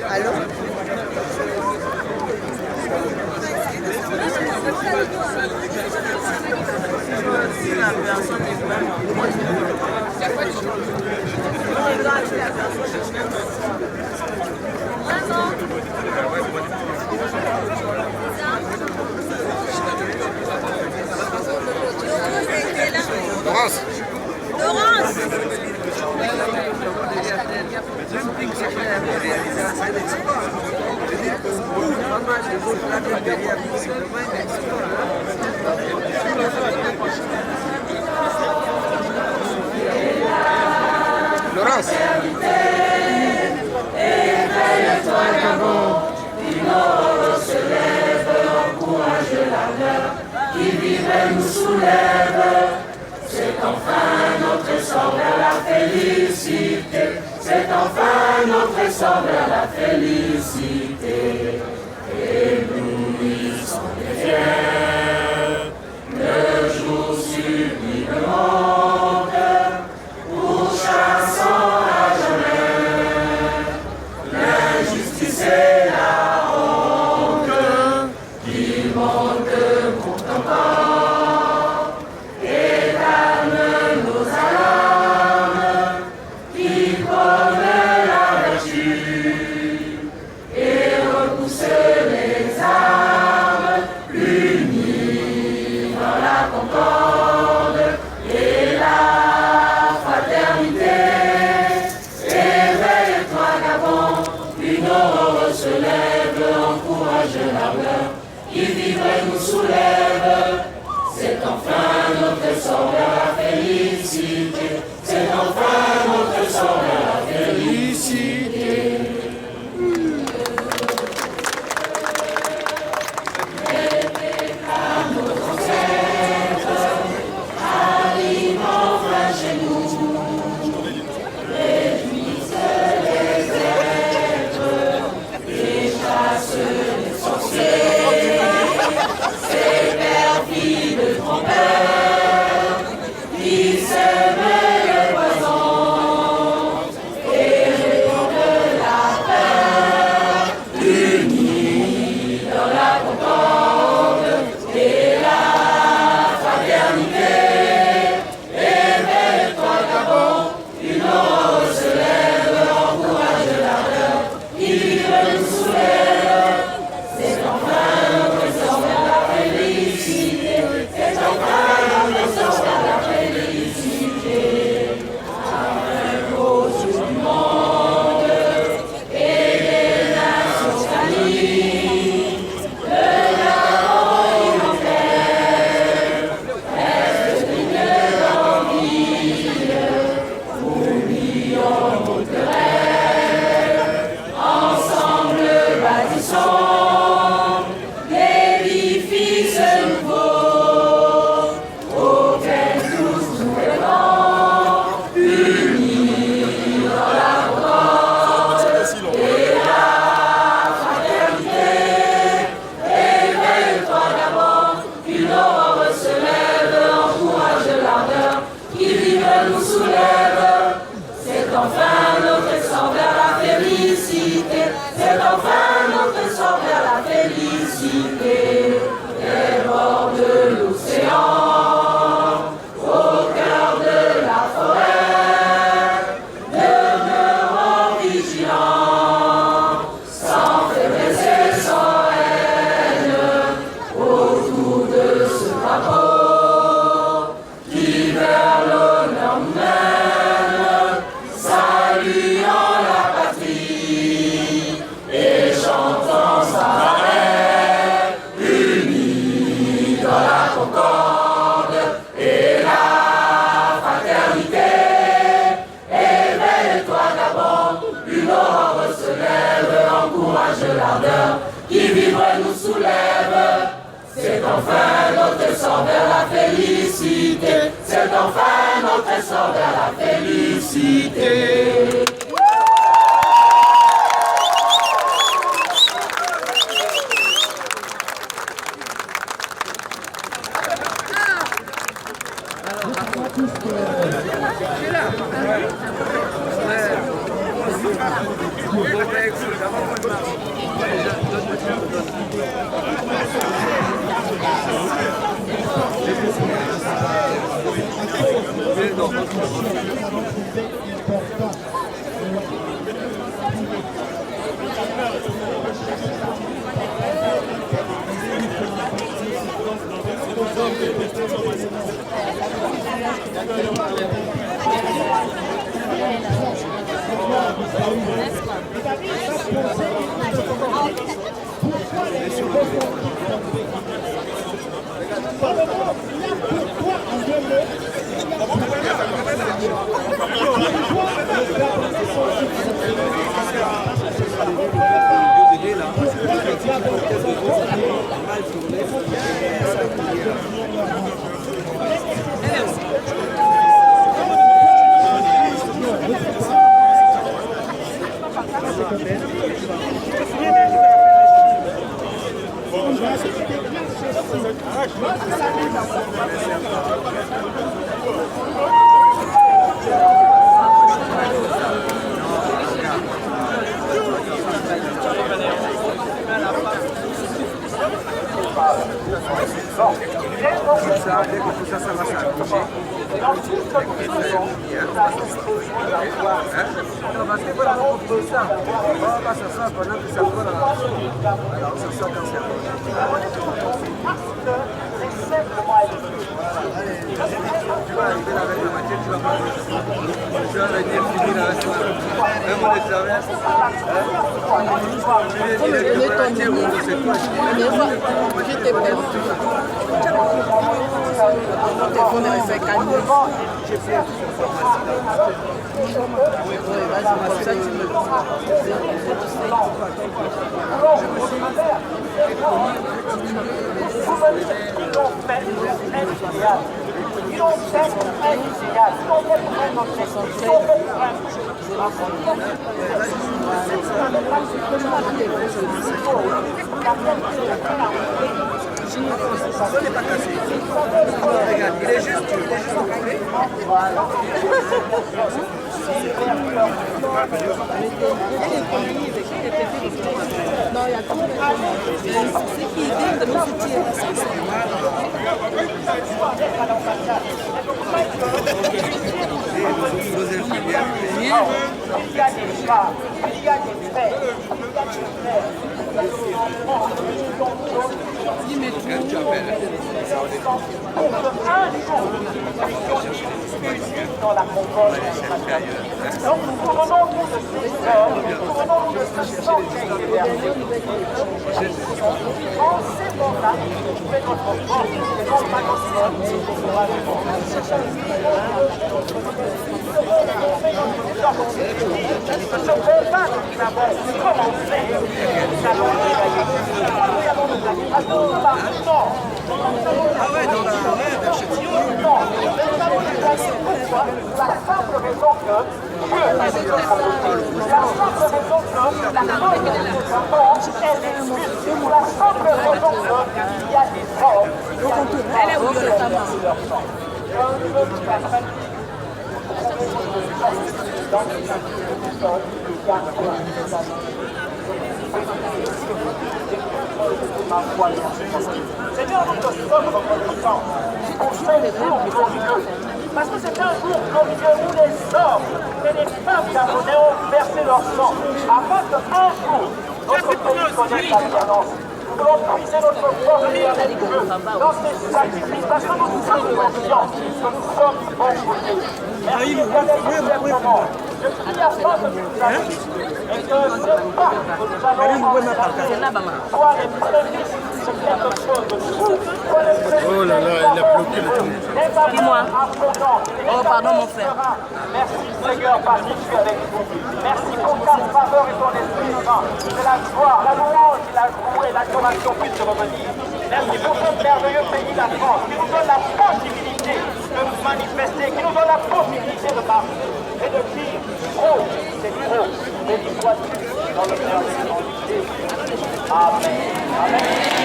Allô? Laurence. Laurence. Laurence. Éveille-toi, Gabon, une aurore se lève, encourage l'ardeur, qui vivrait nous soulève. C'est enfin notre sort vers la félicité, c'est enfin notre sort vers la félicité. Éblouissons les fiers, le jour sublime monte, pourchassant à jamais l'injustice et la honte qui montent contre encore et calme nos alarmes, qui prônent la vertu et repoussent les armes, unis dans la concorde et la fraternité. Éveille-toi, Gabon, une aurore se lève, encourage l'ardeur, qui vivrait nous soulève. C'est enfin notre sort vers la félicité, c'est enfin notre sort vers la félicité. Arrive enfin chez nous, réjouissent les êtres, et chassent les sorciers, ces perfides trompeurs qui sèment le poison et répandent la peur, unis dans la concorde et la fraternité. Éveille-toi, Gabon, une aurore se lève, encourage l'ardeur, qui vive nous soulève. C'est enfin notre sort vers la félicité, c'est enfin notre sort vers la félicité. À cause du monde et des nations amies, le Gabon immortel reste digne d'envie. Oublions nos querelles, ensemble bâtissons l'édifice nouveau auquel tous nous rêvons, unis dans la concorde et la fraternité. Éveille-toi, Gabon, une aurore se lève, encourage l'ardeur, qui vive nous soulève. C'est enfin notre sort vers la félicité, c'est enfin notre sort vers qui vivre nous soulève. C'est enfin notre sort vers la félicité. C'est enfin notre sort vers la félicité. Dans la concorde. Donc nous couronnons de ces heures, nous couronnons de ce sang qui a été versé. En ces moments-là, c'est notre force, c'est notre maximum, c'est notre ce combat que nous avons commencé, nous allons le gagner. Nous allons le gagner. À nous, non. Ah ouais, dans la vers Châtillon. Non, mais nous allons le gagner. Pourquoi? La simple raison que Dieu a dit la simple raison que la cause de ce monde est excuse. Pour la simple raison qu'il y a des hommes qui ont leur sang. Je ne veux pas dans les personnes qui Seigneur, nous te sommes reconnaissants pour ce jour glorieux. Parce que c'est un jour glorieux où les hommes et les femmes gabonais ont versé leur sang afin qu'un jour notre pays connaisse l'alternance. Nous voulons puiser notre force avec Dieu dans ces sacrifices parce que nous sommes conscients que nous sommes du bon côté. Merci éternellement. Je prie afin que nous arrivions et que ce pas que nous allons engager soit les prémices de quelque chose de tout, soit les prémices de quelque chose. Dis-moi. Oh, pardon, mon frère. Merci Seigneur parce que tu es avec nous. Merci pour ta faveur et ton esprit saint. Que la gloire, la louange, la joie et l'adoration puissent revenir. Merci pour ce merveilleux pays, la France, qui nous donne la possibilité de nous manifester, qui nous donne la possibilité de marcher et de dire, oh, c'est trop, béni sois-tu dans le merveilleux nom de Jésus. Amen. Amen.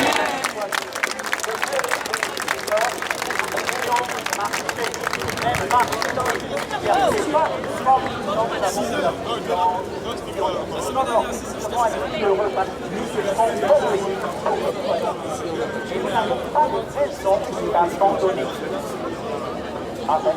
Et nous n'avons pas de raison d'abandonner. Amen.